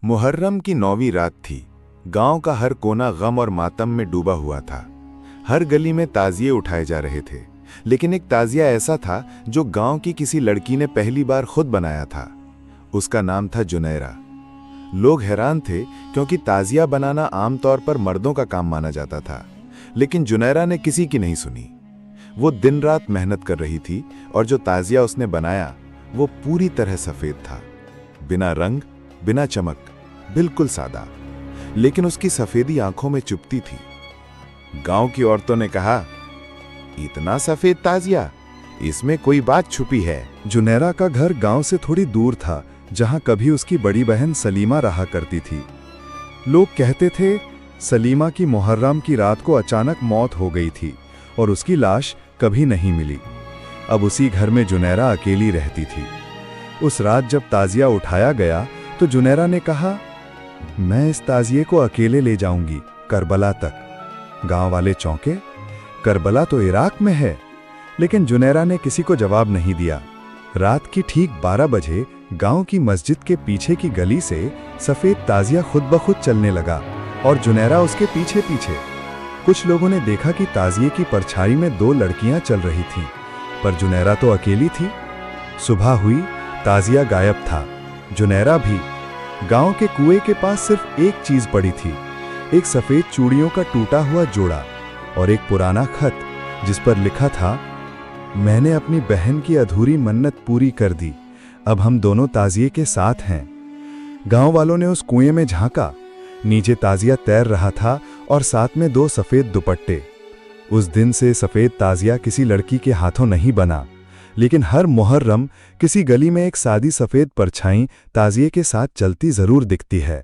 मुहर्रम की 9वीं रात थी। गांव का हर कोना गम और मातम में डूबा हुआ था। हर गली में ताजिए उठाए जा रहे थे, लेकिन एक ताजिया ऐसा था जो गांव की किसी लड़की ने पहली बार खुद बनाया था। उसका नाम था जुनैरा। लोग हैरान थे क्योंकि ताजिया बनाना आमतौर पर मर्दों का काम माना जाता था, लेकिन जुनैरा ने किसी की नहीं सुनी। वो दिन रात मेहनत कर रही थी और जो ताजिया उसने बनाया वो पूरी तरह सफेद था, बिना रंग, बिना चमक, बिल्कुल सादा। लेकिन उसकी सफेदी आंखों में चुभती थी। गांव की औरतों ने कहा, इतना सफेद ताजिया, इसमें कोई बात छुपी है। जुनैरा का घर गांव से थोड़ी दूर था, जहां कभी उसकी बड़ी बहन सलीमा रहा करती थी। लोग कहते थे सलीमा की मुहर्रम की रात को अचानक मौत हो गई थी और उसकी लाश कभी नहीं मिली। अब उसी घर में जुनैरा अकेली रहती थी। उस रात जब ताजिया उठाया गया तो जुनैरा ने कहा, मैं इस ताजिए को अकेले ले जाऊंगी करबला तक। गांव वाले चौंके, करबला तो इराक में है। लेकिन जुनैरा ने किसी को जवाब नहीं दिया। रात की ठीक 12 बजे गांव की मस्जिद के पीछे की गली से सफेद ताजिया खुद ब खुद चलने लगा और जुनैरा उसके पीछे पीछे। कुछ लोगों ने देखा कि ताजिए की परछाई में 2 लड़कियां चल रही थीं, पर जुनैरा तो अकेली थी। सुबह हुई, ताजिया गायब था, जुनैरा भी। गांव के कुएं के पास सिर्फ एक चीज पड़ी थी, एक सफेद चूड़ियों का टूटा हुआ जोड़ा और एक पुराना खत जिस पर लिखा था, मैंने अपनी बहन की अधूरी मन्नत पूरी कर दी, अब हम दोनों ताजिए के साथ हैं। गांव वालों ने उस कुएं में झांका। नीचे ताजिया तैर रहा था और साथ में 2 सफेद दुपट्टे। उस दिन से सफेद ताजिया किसी लड़की के हाथों नहीं बना, लेकिन हर मुहर्रम किसी गली में एक सादी सफेद परछाई ताजिए के साथ चलती जरूर दिखती है।